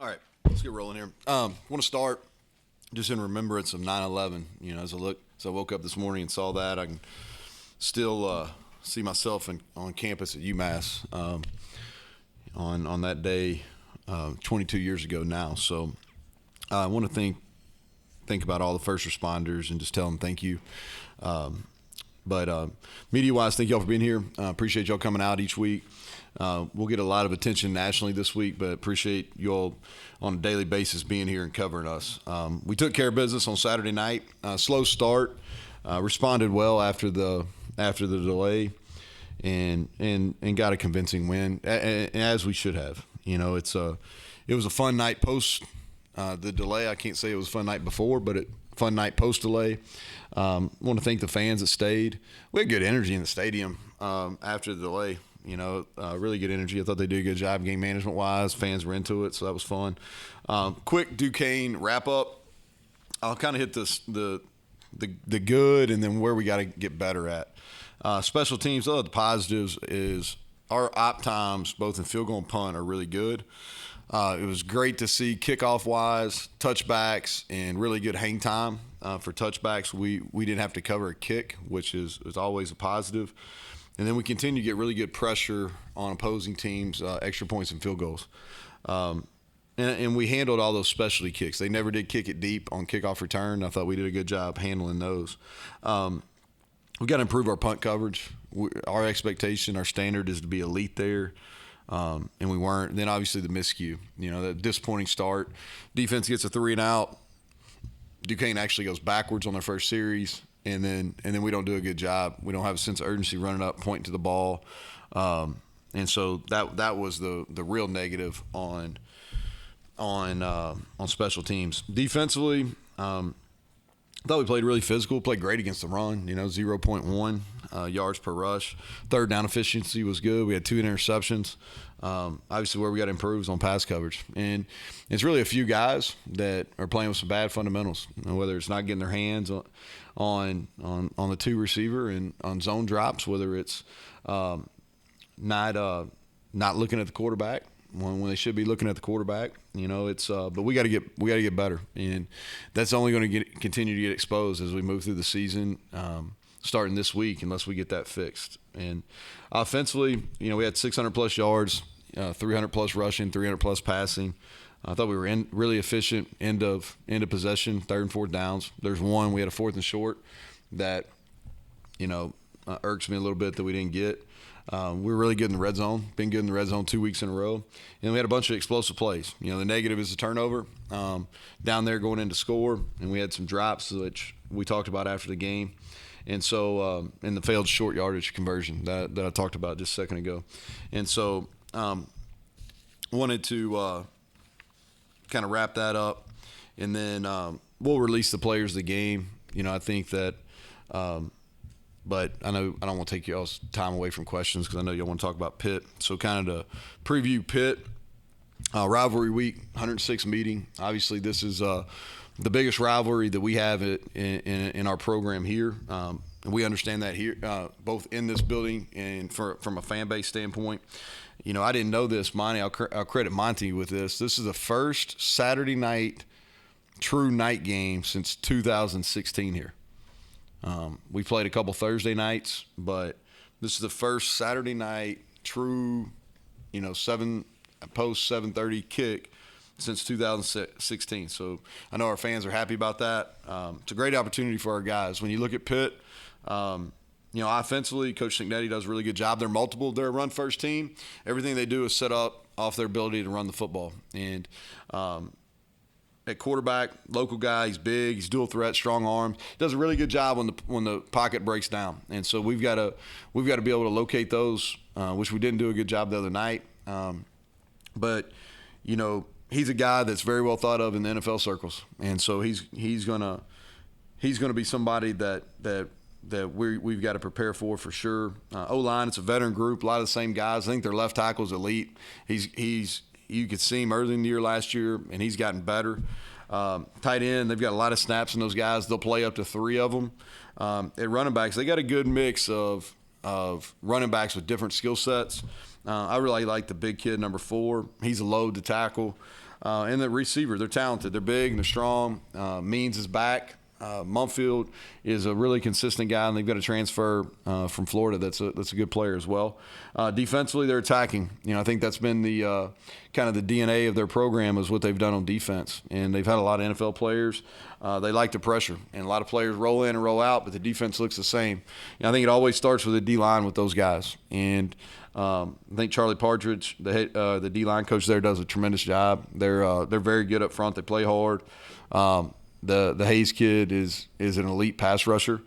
All right, let's get rolling here. Want to start just in remembrance of 9/11. As I woke up this morning and saw that, I can still see myself on campus at UMass on that day, 22 years ago now. So I want to think about all the first responders and just tell them thank you. But media-wise, thank y'all for being here. Appreciate y'all coming out each week. We'll get a lot of attention nationally this week, but appreciate you all on a daily basis being here and covering us. We took care of business on Saturday night. Slow start, responded well after the delay, and got a convincing win, as we should have. It was a fun night post the delay. I can't say it was a fun night before, but fun night post delay. Want to thank the fans that stayed. We had good energy in the stadium after the delay. Really good energy. I thought they did a good job game management wise. Fans were into it, so that was fun. Quick Duquesne wrap up. I'll kind of hit the good and then where we got to get better at. Special teams. The positives is our op times, both in field goal and punt, are really good. It was great to see kickoff wise, touchbacks, and really good hang time for touchbacks. We didn't have to cover a kick, which is always a positive. And then we continue to get really good pressure on opposing teams, extra points and field goals. And we handled all those specialty kicks. They never did kick it deep on kickoff return. I thought we did a good job handling those. We got to improve our punt coverage. Our expectation, our standard is to be elite there. And we weren't. And then obviously the miscue, that disappointing start. Defense gets a 3-and-out. Duquesne actually goes backwards on their first series. And then we don't do a good job. We don't have a sense of urgency running up, pointing to the ball, and so that was the real negative on special teams. Defensively, I thought we played really physical. Played great against the run. 0.1 yards per rush. Third down efficiency was good. We had 2 interceptions. Obviously, where we got to improve is on pass coverage, and it's really a few guys that are playing with some bad fundamentals. Whether it's not getting their hands on the 2 receiver and on zone drops, whether it's not looking at the quarterback when they should be looking at the quarterback. But we got to get better, and that's only going to continue to get exposed as we move through the season, starting this week, unless we get that fixed. And offensively, we had 600+ yards, 300+ rushing, 300+ passing. I thought we were really efficient end of possession, 3rd and 4th downs. There's one we had a 4th and short that irks me a little bit that we didn't get. We were really good in the red zone. Been good in the red zone 2 weeks in a row, and we had a bunch of explosive plays. The negative is the turnover down there going in to score, and we had some drops which we talked about after the game. And so, in the failed short yardage conversion that I talked about just a second ago. And so, wanted to kind of wrap that up, and then we'll release the players of the game. I think that, but I know I don't want to take y'all's time away from questions because I know y'all want to talk about Pitt. So kind of to preview Pitt, rivalry week, 106 meeting. Obviously, this is the biggest rivalry that we have in our program here. We understand that here, both in this building and from a fan base standpoint. I didn't know this, Monty. I'll credit Monty with this. This is the first Saturday night true night game since 2016 here. We played a couple Thursday nights, but this is the first Saturday night true, post 7:30 kick since 2016. So I know our fans are happy about that. It's a great opportunity for our guys. When you look at Pitt, offensively, Coach Signetti does a really good job. They're a run-first team. Everything they do is set up off their ability to run the football. And at quarterback, local guy, he's big, he's dual threat, strong arms. Does a really good job when the pocket breaks down. And so we've got to be able to locate those, which we didn't do a good job the other night. But he's a guy that's very well thought of in the NFL circles, and so he's gonna be somebody that we've got to prepare for sure. O-line, it's a veteran group, a lot of the same guys. I think their left tackle's elite. You could see him early in the year last year, and he's gotten better. Tight end, they've got a lot of snaps in those guys. They'll play up to 3 of them. At running backs, they got a good mix of running backs with different skill sets. I really like the big kid, number 4. He's a load to tackle. And the receiver, they're talented. They're big and they're strong. Means is back. Mumfield is a really consistent guy, and they've got a transfer from Florida that's a good player as well. Defensively, they're attacking. I think that's been the kind of the DNA of their program is what they've done on defense. And they've had a lot of NFL players. They like the pressure, and a lot of players roll in and roll out, but the defense looks the same. I think it always starts with the D-line with those guys. And I think Charlie Partridge, the D-line coach there, does a tremendous job. They're very good up front. They play hard. The Hayes kid is an elite pass rusher.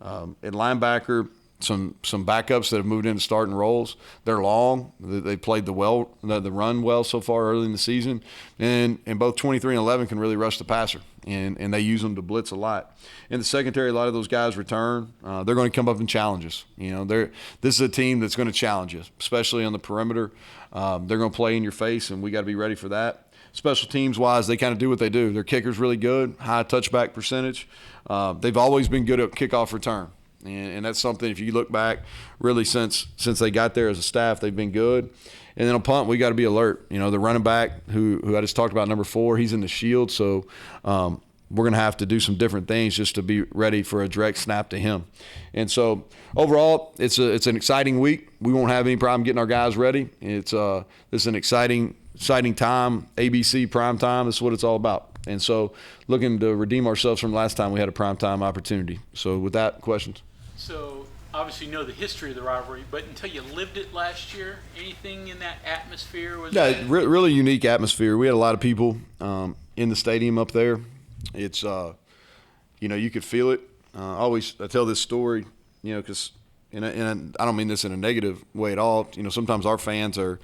At linebacker, some backups that have moved into starting roles. They're long. They played the run well so far early in the season. And both 23 and 11 can really rush the passer. And they use them to blitz a lot. In the secondary, a lot of those guys return. They're going to come up in challenges. This is a team that's going to challenge you, especially on the perimeter. They're going to play in your face, and we got to be ready for that. Special teams-wise, they kind of do what they do. Their kicker's really good, high touchback percentage. They've always been good at kickoff return, and that's something, if you look back, really since they got there as a staff, they've been good. And then on punt, we got to be alert. The running back who I just talked about, number 4, he's in the shield, so we're going to have to do some different things just to be ready for a direct snap to him. And so overall, it's an exciting week. We won't have any problem getting our guys ready. This is an exciting time, ABC prime time. This is what it's all about. And so looking to redeem ourselves from last time we had a prime time opportunity. So with that, questions? So obviously you know the history of the rivalry, but until you lived it last year, anything in that atmosphere? Really unique atmosphere. We had a lot of people in the stadium up there. It's, you could feel it. I tell this story, because and I don't mean this in a negative way at all. Sometimes our fans are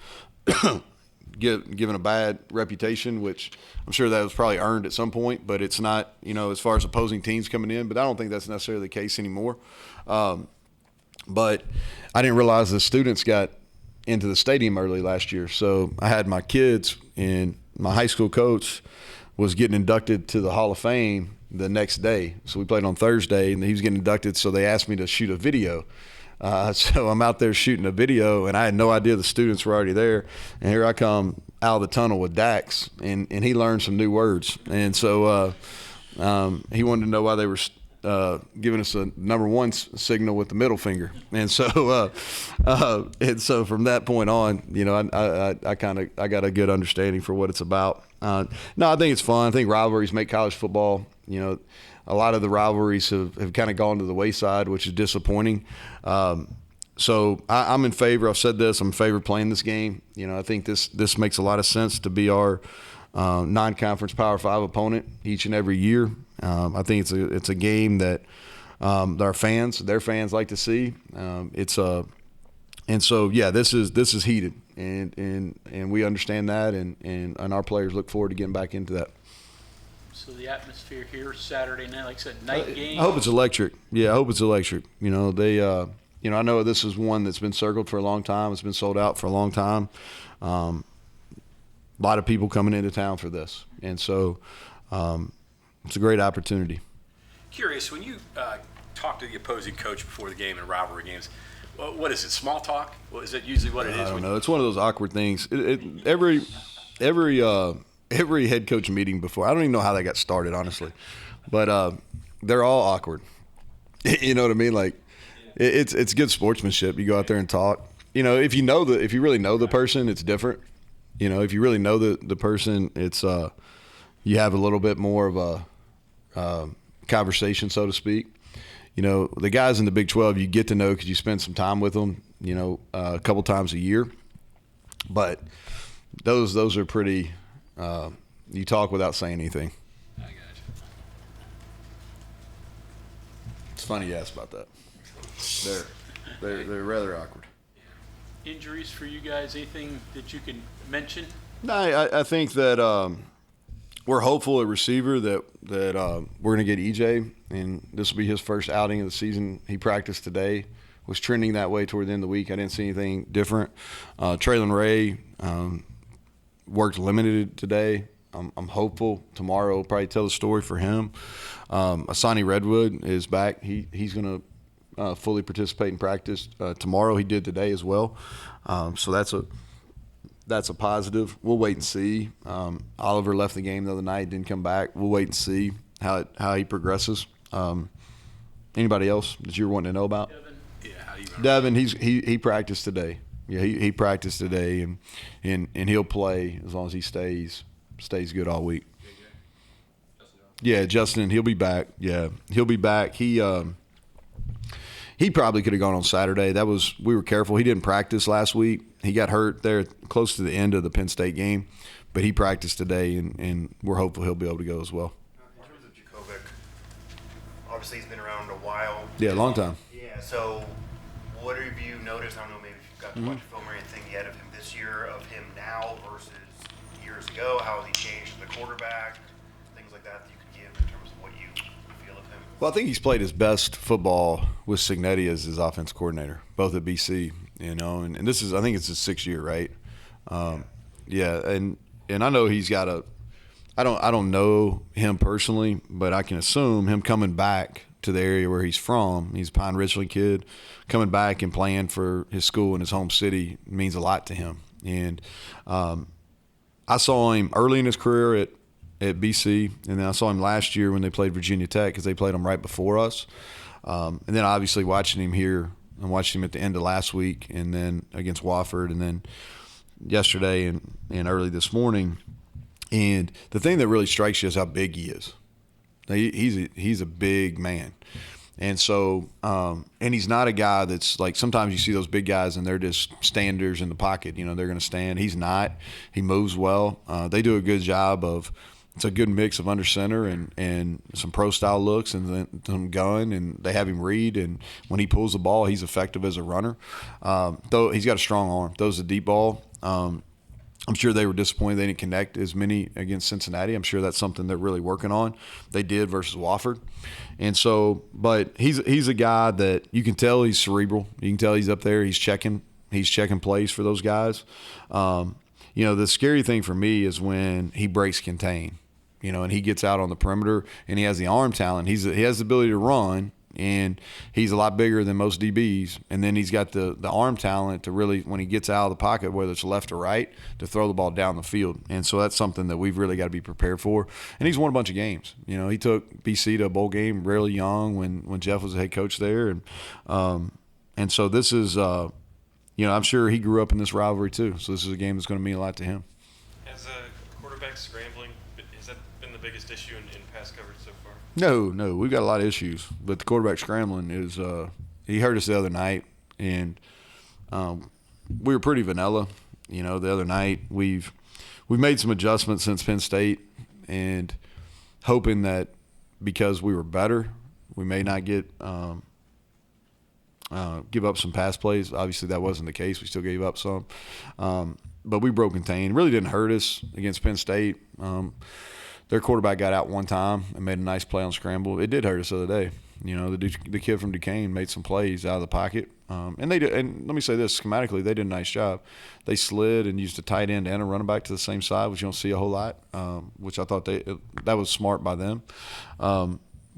given a bad reputation, which I'm sure that was probably earned at some point, but it's not, as far as opposing teams coming in. But I don't think that's necessarily the case anymore. But I didn't realize the students got into the stadium early last year. So I had my kids, and my high school coach was getting inducted to the Hall of Fame the next day. So we played on Thursday, and he was getting inducted, so they asked me to shoot a video. So I'm out there shooting a video, and I had no idea the students were already there. And here I come out of the tunnel with Dax, and he learned some new words. And so he wanted to know why they were giving us a number 1 signal with the middle finger. And so from that point on, I got a good understanding for what it's about. No, I think it's fun. I think rivalries make college football, a lot of the rivalries have kind of gone to the wayside, which is disappointing. So I'm in favor. I've said this. I'm in favor of playing this game. I think this makes a lot of sense to be our non-conference Power 5 opponent each and every year. I think it's a game that their fans like to see. And so this is heated, and we understand that, and our players look forward to getting back into that. So the atmosphere here Saturday night, like I said, night game. I hope it's electric. Yeah, I hope it's electric. I know this is one that's been circled for a long time. It's been sold out for a long time. A lot of people coming into town for this, and so it's a great opportunity. Curious, when you talk to the opposing coach before the game in rivalry games, what is it? Small talk? Is that usually what it is? I don't know. It's one of those awkward things. Every head coach meeting before, I don't even know how that got started, honestly, but they're all awkward. You know what I mean? Like, it's good sportsmanship. You go out there and talk. If you really know the person, it's different. If you really know the person, it's you have a little bit more of a conversation, so to speak. The guys in the Big 12 you get to know because you spend some time with them. A couple times a year, but those are pretty. You talk without saying anything. I got you. It's funny you asked about that. They're rather awkward. Injuries for you guys? Anything that you can mention? No, I think that we're hopeful at receiver that we're going to get EJ, and this will be his first outing of the season. He practiced today, was trending that way toward the end of the week. I didn't see anything different. Traylon Ray worked limited today. I'm hopeful tomorrow will probably tell the story for him. Asani Redwood is back. He's going to fully participate in practice tomorrow. He did today as well. So that's a positive. We'll wait and see. Oliver left the game the other night, didn't come back. We'll wait and see how he progresses. Anybody else that you're wanting to know about? Devin, he practiced today. Yeah, he practiced today, and he'll play as long as he stays good all week. Yeah, Justin, he'll be back. Yeah, he'll be back. He probably could have gone on Saturday. We were careful. He didn't practice last week. He got hurt there close to the end of the Penn State game, but he practiced today, and we're hopeful he'll be able to go as well. In terms of Jakovic, obviously he's been around a while. Yeah, a long time. Yeah, so what have you noticed? I don't know, maybe if you've got to watch film or anything yet of him this year, of him now versus years ago. How has he changed as a quarterback? Things like that you could give in terms of what you feel of him. Well, I think he's played his best football with Cignetti as his offense coordinator, both at BC, and this is, I think it's his 6th year, right? Yeah, and I know he's got I don't know him personally, but I can assume him coming back to the area where he's from. He's a Pine Richland kid. Coming back and playing for his school in his home city means a lot to him. And I saw him early in his career at BC, and then I saw him last year when they played Virginia Tech because they played him right before us. And then obviously watching him here and watching him at the end of last week and then against Wofford and then yesterday and early this morning. And the thing that really strikes you is how big he is. He's a big man. And so, and he's not a guy that's like, sometimes you see those big guys and they're just standers in the pocket. They're going to stand. He's not. He moves well. They do a good job of, it's a good mix of under center and some pro style looks and then some gun, and they have him read. And when he pulls the ball, he's effective as a runner. Though he's got a strong arm. Throws a deep ball. I'm sure they were disappointed they didn't connect as many against Cincinnati. I'm sure that's something they're really working on. They did versus Wofford. And so, but he's a guy that you can tell he's cerebral. You can tell he's up there. He's checking plays for those guys. The scary thing for me is when he breaks contain, and he gets out on the perimeter and he has the arm talent. He has the ability to run, and he's a lot bigger than most DBs. And then he's got the arm talent to really, when he gets out of the pocket, whether it's left or right, to throw the ball down the field. And so that's something that we've really got to be prepared for. And he's won a bunch of games. He took BC to a bowl game really young when Jeff was the head coach there. And so this is, I'm sure he grew up in this rivalry too. So this is a game that's going to mean a lot to him. As a quarterback scrambling, has that been the biggest issue in pass coverage so far? No, we've got a lot of issues, but the quarterback scrambling is he hurt us the other night, and we were pretty vanilla. The other night we've made some adjustments since Penn State, and hoping that because we were better, we may not get give up some pass plays. Obviously, that wasn't the case. We still gave up some, but we broke contain. Really didn't hurt us against Penn State. Their quarterback got out one time and made a nice play on scramble. It did hurt us the other day. The kid from Duquesne made some plays out of the pocket, and they did. And let me say this: schematically, they did a nice job. They slid and used a tight end and a running back to the same side, which you don't see a whole lot. Which I thought that was smart by them.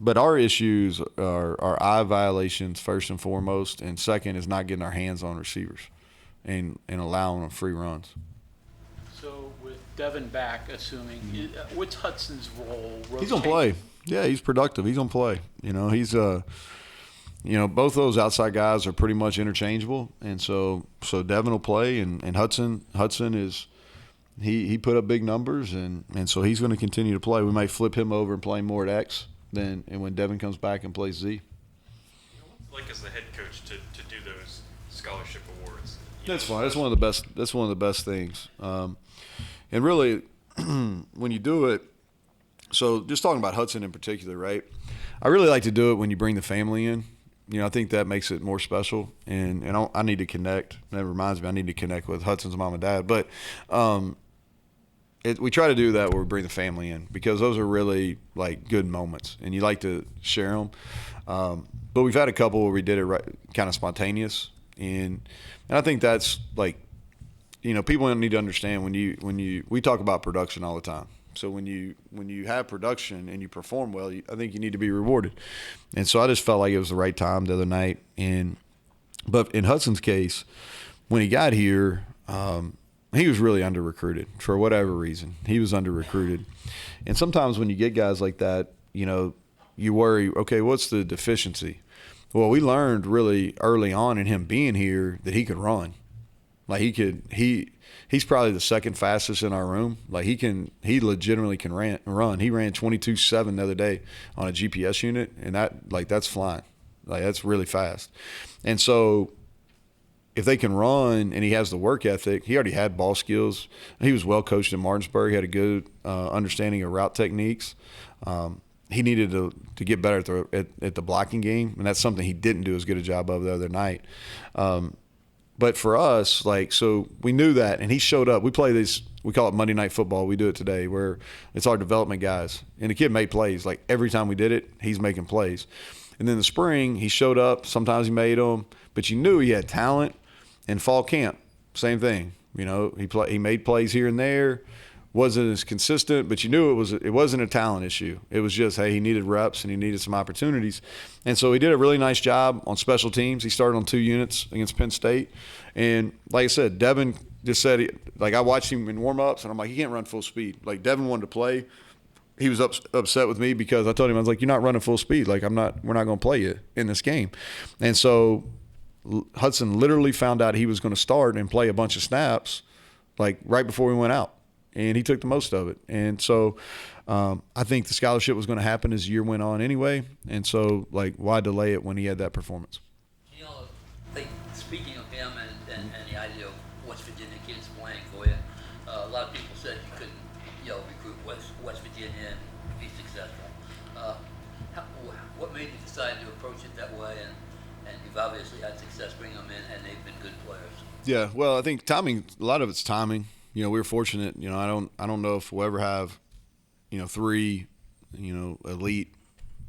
But our issues are eye violations first and foremost, and second is not getting our hands on receivers and allowing them free runs. So with Devin back, assuming, what's Hudson's role? He's gonna play. Yeah, he's productive. He's gonna play. He's both those outside guys are pretty much interchangeable, and so Devin will play, and Hudson is he put up big numbers, and so he's going to continue to play. We might flip him over and play more at X and when Devin comes back and plays Z. What's it like as the head coach to do those scholarship awards? That's fine. That's one of the best. That's one of the best things. And really, when you do it, so just talking about Hudson in particular, right? I really like to do it when you bring the family in. I think that makes it more special. And I need to connect. That reminds me, I need to connect with Hudson's mom and dad. But we try to do that where we bring the family in because those are really like good moments, and you like to share them. But we've had a couple where we did it right, kind of spontaneous, and I think that's like, people need to understand we talk about production all the time. So when you have production and you perform well, I think you need to be rewarded. And so I just felt like it was the right time the other night. But in Hudson's case, when he got here, he was really under recruited for whatever reason. He was under recruited, and sometimes when you get guys like that, you worry. Okay, what's the deficiency? Well, we learned really early on in him being here that he could run. Like he's probably the second fastest in our room. Like he legitimately can run. He ran 22.7 the other day on a GPS unit, and that's flying. Like that's really fast. And so if they can run and he has the work ethic, he already had ball skills. He was well coached in Martinsburg. He had a good understanding of route techniques. He needed to get better at the blocking game, and that's something he didn't do as good a job of the other night. But for us, so we knew that, and he showed up. We play this, we call it Monday Night Football. We do it today, where it's our development guys. And the kid made plays. Like every time we did it, he's making plays. And then in the spring, he showed up. Sometimes he made them, but you knew he had talent. In fall camp, same thing. He made plays here and there. Wasn't as consistent, but you knew it wasn't a talent issue. It was just, hey, he needed reps and he needed some opportunities. And so he did a really nice job on special teams. He started on 2 units against Penn State. And like I said, Devin just said, I watched him in warm-ups, and I'm like, he can't run full speed. Like, Devin wanted to play. He was upset with me because I told him, I was like, you're not running full speed. Like, we're not going to play you in this game. And so Hudson literally found out he was going to start and play a bunch of snaps, like right before we went out. And he took the most of it. And so I think the scholarship was going to happen as the year went on anyway. And so, why delay it when he had that performance? Speaking of him and the idea of West Virginia kids playing for you, a lot of people said you couldn't, recruit West Virginia and be successful. What made you decide to approach it that way? And you've obviously had success bringing them in, and they've been good players. Yeah, well, I think timing. A lot of it's timing. We were fortunate. I don't know if we'll ever have, 3, elite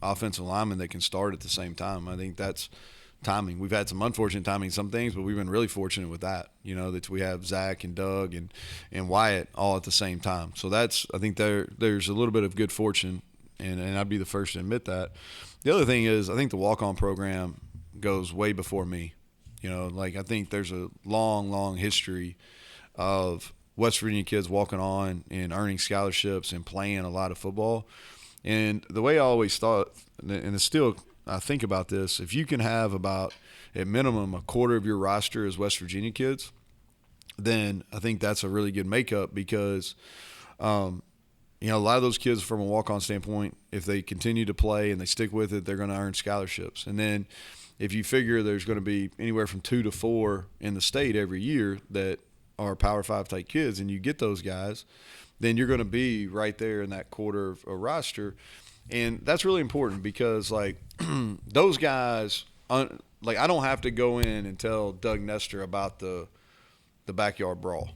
offensive linemen that can start at the same time. I think that's timing. We've had some unfortunate timing in some things, but we've been really fortunate with that. That we have Zach and Doug and Wyatt all at the same time. So I think there's a little bit of good fortune, and I'd be the first to admit that. The other thing is I think the walk-on program goes way before me. I think there's a long, long history of West Virginia kids walking on and earning scholarships and playing a lot of football. And the way I always thought, and it's still I think about this, if you can have about, at minimum, a quarter of your roster as West Virginia kids, then I think that's a really good makeup because, a lot of those kids from a walk-on standpoint, if they continue to play and they stick with it, they're going to earn scholarships. And then if you figure there's going to be anywhere from 2 to 4 in the state every year that are Power 5 type kids, and you get those guys, then you're going to be right there in that quarter of a roster. And that's really important because, those guys, I don't have to go in and tell Doug Nestor about the backyard brawl.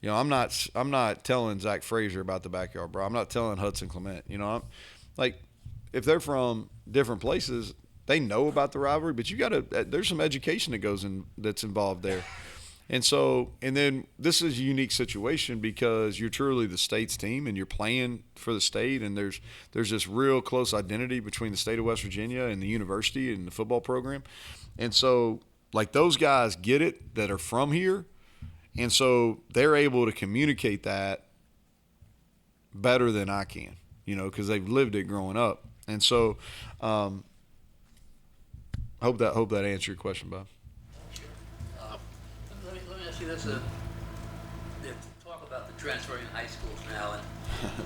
I'm not telling Zach Frazier about the backyard brawl. I'm not telling Hudson Clement. If they're from different places, they know about the rivalry, but there's some education that goes in that's involved there. And then this is a unique situation because you're truly the state's team and you're playing for the state, and there's this real close identity between the state of West Virginia and the university and the football program. And so, those guys get it that are from here, and so they're able to communicate that better than I can, because they've lived it growing up. And so I hope that answered your question, Bob. Let me ask you this. They talk about the transferring high schools now and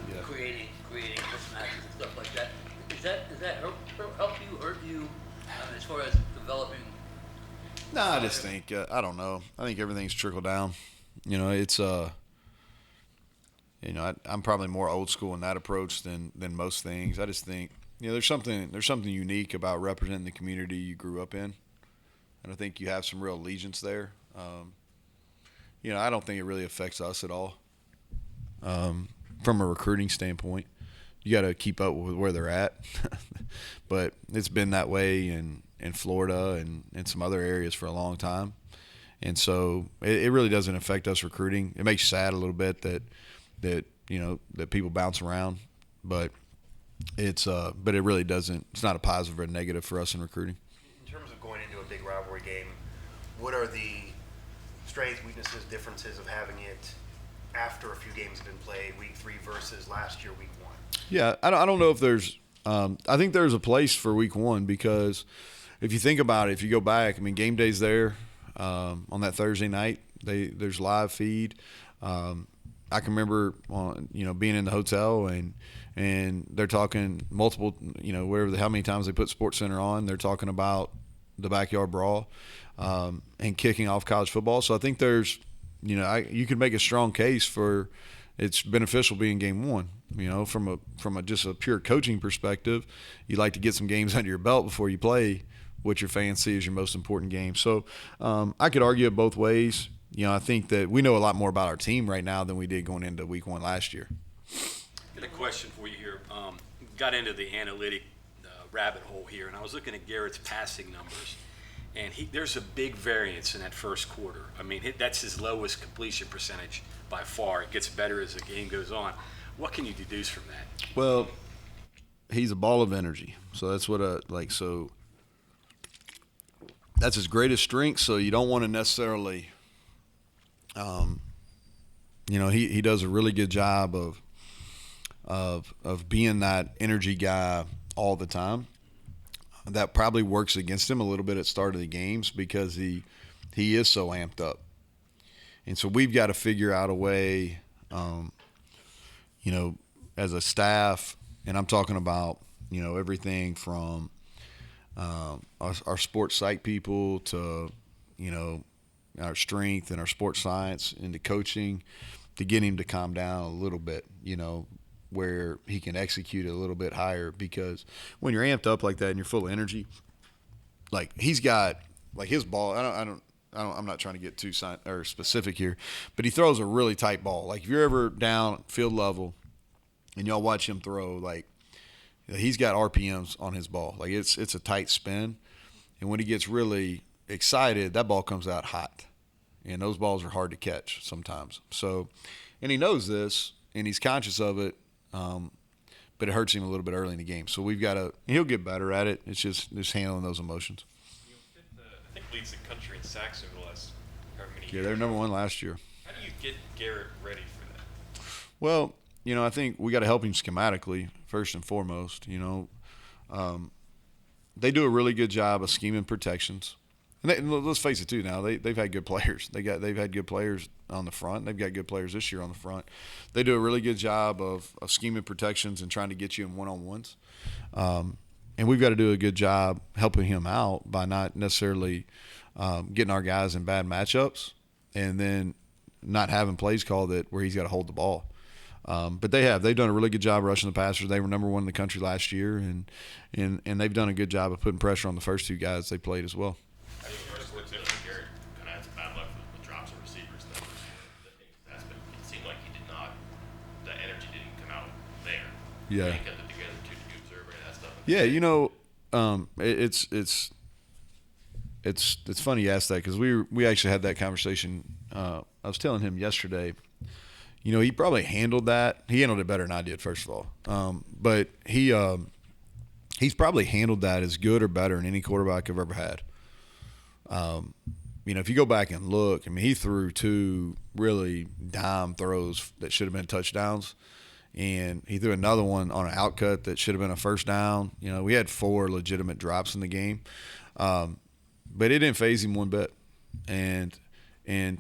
Yeah. creating mismatches and stuff like that. Does that help you, hurt you, as far as developing? No, I just think I don't know. I think everything's trickled down. It's I'm probably more old school in that approach than most things. I just think there's something unique about representing the community you grew up in, and I think you have some real allegiance there. I don't think it really affects us at all. From a recruiting standpoint, you got to keep up with where they're at, but it's been that way in Florida and some other areas for a long time. And so it really doesn't affect us recruiting. It makes you sad a little bit that people bounce around, but it really doesn't. It's not a positive or a negative for us in recruiting. In terms of going into a big rivalry game, what are the strengths, weaknesses, differences of having it after a few games have been played, week 3 versus last year, week 1? Yeah, I don't know if there's I think there's a place for week 1 because if you think about it, if you go back, I mean, game day's there on that Thursday night. There's live feed. I can remember, being in the hotel and they're talking multiple, how many times they put SportsCenter on. They're talking about the backyard brawl and kicking off college football. So I think there's, you could make a strong case for it's beneficial being game 1. From a just a pure coaching perspective, you like to get some games under your belt before you play what your fans see as your most important game. So I could argue it both ways. I think that we know a lot more about our team right now than we did going into week 1 last year. Got a question for you here. Got into the analytic rabbit hole here, and I was looking at Garrett's passing numbers, and there's a big variance in that first quarter. I mean, that's his lowest completion percentage by far. It gets better as the game goes on. What can you deduce from that? Well, he's a ball of energy. So that's what so that's his greatest strength. So you don't want to necessarily, he does a really good job of being that energy guy all the time. That probably works against him a little bit at start of the games because he is so amped up. And so we've got to figure out a way, as a staff, and I'm talking about, everything from our sports psych people to, our strength and our sports science into coaching to get him to calm down a little bit, where he can execute it a little bit higher. Because when you're amped up like that and you're full of energy, like he's got like his ball. I'm not trying to get too specific here, but he throws a really tight ball. Like if you're ever down field level and y'all watch him throw, like he's got RPMs on his ball. Like it's a tight spin, and when he gets really excited, that ball comes out hot, and those balls are hard to catch sometimes. So, and he knows this, and he's conscious of it, but it hurts him a little bit early in the game. So he'll get better at it. It's just handling those emotions. I think leads the country in sacks over the last however many years. Yeah, they're number 1 last year. How do you get Garrett ready for that? Well, I think we got to help him schematically first and foremost. They do a really good job of scheming protections. And let's face it too. Now they've had good players. They've had good players on the front. They've got good players this year on the front. They do a really good job of scheming protections and trying to get you in one-on-ones. And we've got to do a good job helping him out by not necessarily getting our guys in bad matchups and then not having plays called where he's got to hold the ball. But they've done a really good job rushing the passers. They were number 1 in the country last year, and they've done a good job of putting pressure on the first 2 guys they played as well. I think first looked at Garrett kind of had some bad luck with drops of receivers. It seemed like he did not. The energy didn't come out there. Yeah. He kept it together. Did you observe any of that stuff? It's funny you asked that because we actually had that conversation. I was telling him yesterday. He probably handled that. He handled it better than I did, first of all. But he's probably handled that as good or better than any quarterback I've ever had. If you go back and look, I mean, he threw 2 really dime throws that should have been touchdowns, and he threw another one on an outcut that should have been a first down. We had 4 legitimate drops in the game, but it didn't faze him one bit, and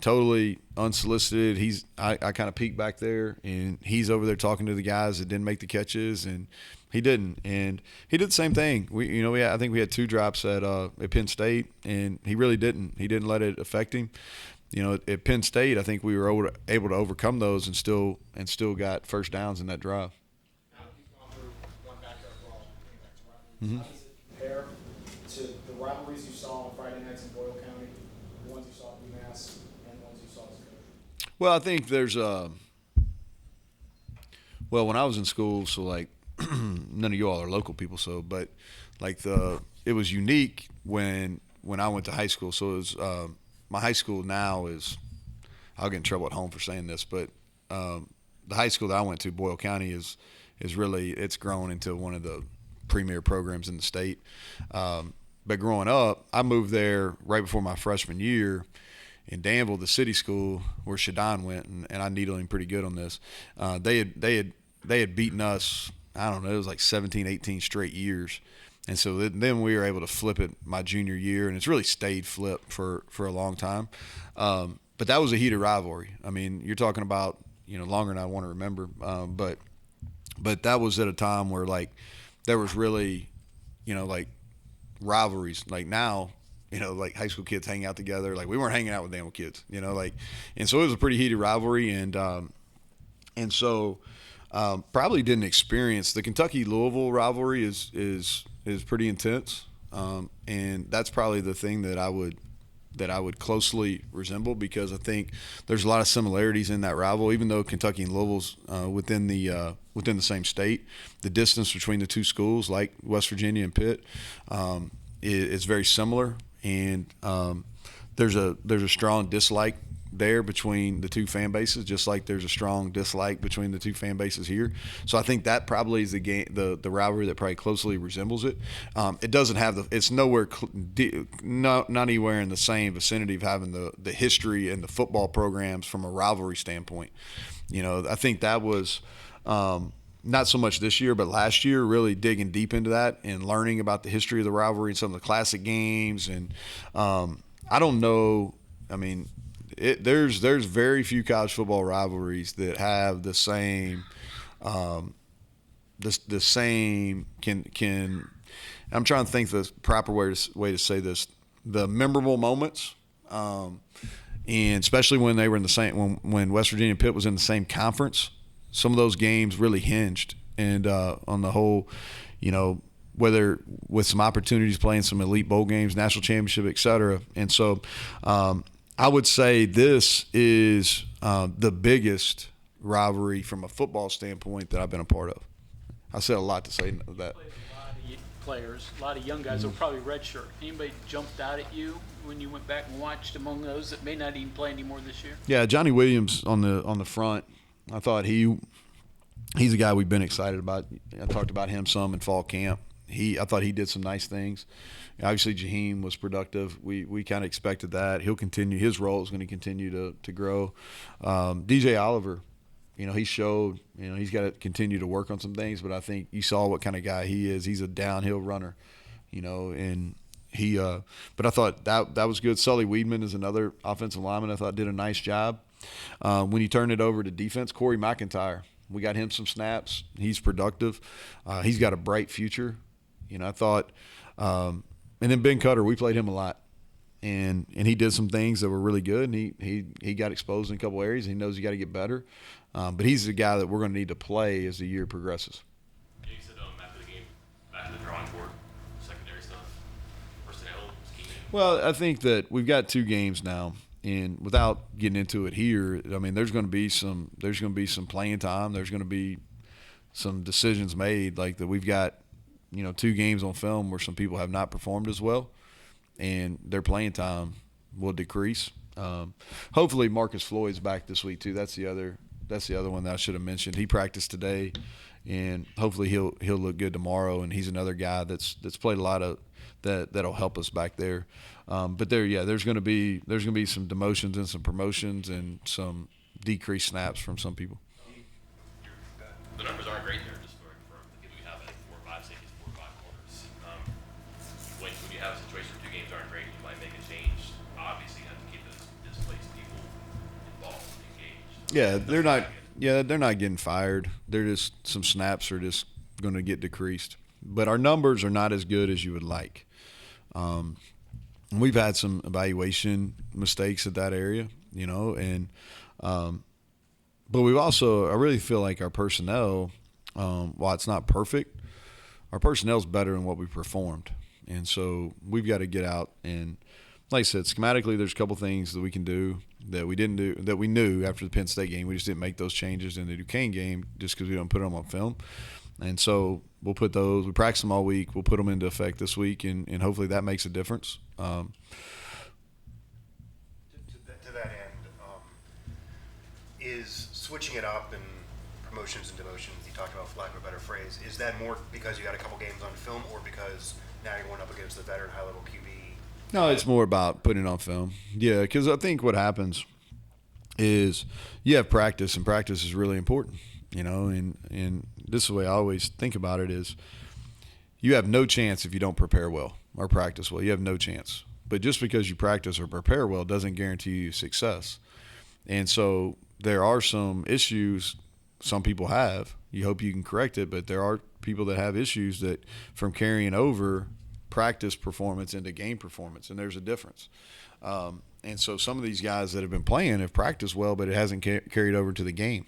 totally unsolicited. I kind of peeked back there, and he's over there talking to the guys that didn't make the catches, and he didn't. And he did the same thing. I think we had 2 drops at Penn State, and he really didn't. He didn't let it affect him. At Penn State, I think we were able to overcome those and still got first downs in that drive. Now you've gone through one backyard brawl, back to rivalries. Mm-hmm. How does it compare to the rivalries you saw on Friday nights in Boyle County, the ones you saw at UMass, and the ones you saw as a coach? Well, I think there's when I was in school, so like none of you all are local people, but like it was unique when I went to high school. So it was my high school now is, I'll get in trouble at home for saying this, but the high school that I went to, Boyle County, is really, it's grown into one of the premier programs in the state. But growing up, I moved there right before my freshman year, in Danville, the city school where Shadon went, and I needled him pretty good on this. They had beaten us. I don't know. It was like 17, 18 straight years. And so then we were able to flip it my junior year, and it's really stayed flipped for a long time. But that was a heated rivalry. I mean, you're talking about, longer than I want to remember. But that was at a time where, like, there was really, like, rivalries. Like now, like high school kids hang out together. Like we weren't hanging out with Danville kids, and so it was a pretty heated rivalry. And so probably didn't experience the Kentucky-Louisville rivalry is pretty intense. And that's probably the thing that I would closely resemble, because I think there's a lot of similarities in that rivalry. Even though Kentucky and Louisville's within the same state, the distance between the two schools, like West Virginia and Pitt, is very similar. And there's a strong dislike there between the two fan bases, just like there's a strong dislike between the two fan bases here. So I think that probably is the rivalry that probably closely resembles it. It doesn't have it's nowhere, not anywhere in the same vicinity of having the history and the football programs from a rivalry standpoint. I think that was not so much this year, but last year, really digging deep into that and learning about the history of the rivalry and some of the classic games. And I don't know. I mean, there's very few college football rivalries that have the same the same can I'm trying to think the proper way to say this, the memorable moments, and especially when they were in the same when West Virginia and Pitt was in the same conference. Some of those games really hinged and on the whole, whether with some opportunities playing some elite bowl games, national championship, et cetera. And so I would say this is the biggest rivalry from a football standpoint that I've been a part of. I said a lot to say that. Played a lot of players, a lot of young guys who were probably redshirt. Anybody jumped out at you when you went back and watched among those that may not even play anymore this year? Yeah, Johnny Williams on the front. I thought he's a guy we've been excited about. I talked about him some in fall camp. I thought he did some nice things. Obviously, Jaheim was productive. We kind of expected that. He'll continue. His role is going to continue to grow. DJ Oliver, he showed, he's got to continue to work on some things, but I think you saw what kind of guy he is. He's a downhill runner, and he but I thought that was good. Sully Weedman is another offensive lineman I thought did a nice job. When you turn it over to defense, Corey McIntyre, we got him some snaps. He's productive. He's got a bright future. I thought and then Ben Cutter, we played him a lot. And he did some things that were really good, and he got exposed in a couple areas. He knows he got to get better. But he's the guy that we're going to need to play as the year progresses. You said after the game, back to the drawing board, secondary stuff, personnel, scheming. Well, I think that we've got 2 games now. And without getting into it here, I mean, there's going to be some playing time. There's going to be some decisions made, like that. We've got 2 games on film where some people have not performed as well, and their playing time will decrease. Hopefully, Marcus Floyd's back this week too. That's the other one that I should have mentioned. He practiced today, and hopefully he'll look good tomorrow. And he's another guy that's played a lot of that'll help us back there. But there's going to be some demotions and some promotions and some decreased snaps from some people. The numbers aren't great there, just for the people you have at 4 or 5 safeties, 4 or 5 corners. When you have a situation where 2 games aren't great, you might make a change. Obviously, you have to keep those displaced people involved, engaged. They're not getting fired. They're just some snaps are just going to get decreased. But our numbers are not as good as you would like. We've had some evaluation mistakes at that area, but we've also, I really feel like our personnel, while it's not perfect, our personnel's better than what we performed. And so we've got to get out and, like I said, schematically, there's a couple things that we can do that we didn't do, that we knew after the Penn State game. We just didn't make those changes in the Duquesne game just because we don't put them on film. And so we'll put those, we practice them all week. We'll put them into effect this week, and hopefully that makes a difference. To that end, is switching it up and promotions and demotions, you talked about, for lack of a better phrase, is that more because you got a couple games on film, or because now you're going up against the veteran high-level QB No, it's more about putting it on film. Yeah, because I think what happens is you have practice, and practice is really important, and this is the way I always think about it is you have no chance if you don't prepare well or practice well. You have no chance. But just because you practice or prepare well doesn't guarantee you success. And so there are some issues some people have. You hope you can correct it, but there are people that have issues that from carrying over practice performance into game performance, and there's a difference. And so some of these guys that have been playing have practiced well, but it hasn't carried over to the game.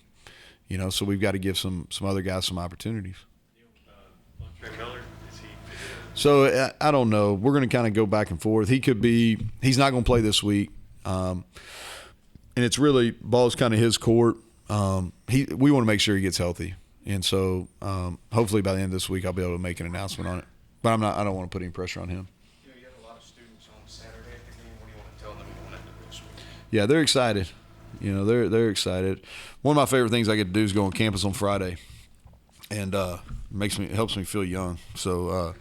So we've got to give some other guys some opportunities. Trey Miller, is he? So I don't know. We're going to kind of go back and forth. He's not going to play this week. And it's really, ball's kind of his court. We want to make sure he gets healthy. And so hopefully by the end of this week I'll be able to make an announcement on it. But I don't want to put any pressure on him. You have a lot of students on Saturday at the game. What do you want to tell them going into this week? Yeah, they're excited. They're excited. One of my favorite things I get to do is go on campus on Friday, and it helps me feel young. So,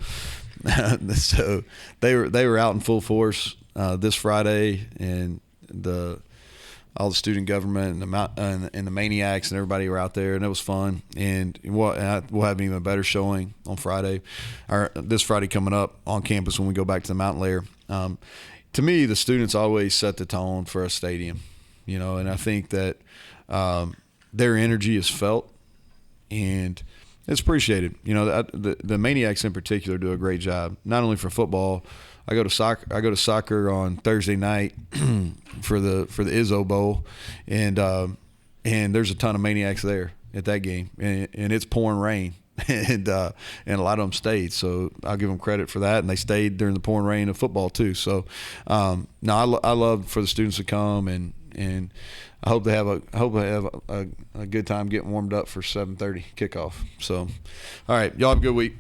so they were out in full force this Friday, and all the student government and the maniacs and everybody were out there, and it was fun. And we'll have an even better showing on Friday, or this Friday coming up on campus when we go back to the mountain layer. To me, the students always set the tone for a stadium, and I think that their energy is felt and it's appreciated. The maniacs in particular do a great job, not only for football. I go to soccer on Thursday night for the Izzo Bowl, and there's a ton of maniacs there at that game, and it's pouring rain, and a lot of them stayed. So I'll give them credit for that, and they stayed during the pouring rain of football too. So I love for the students to come, and I hope they have a good time getting warmed up for 7:30 kickoff. So, all right, y'all have a good week.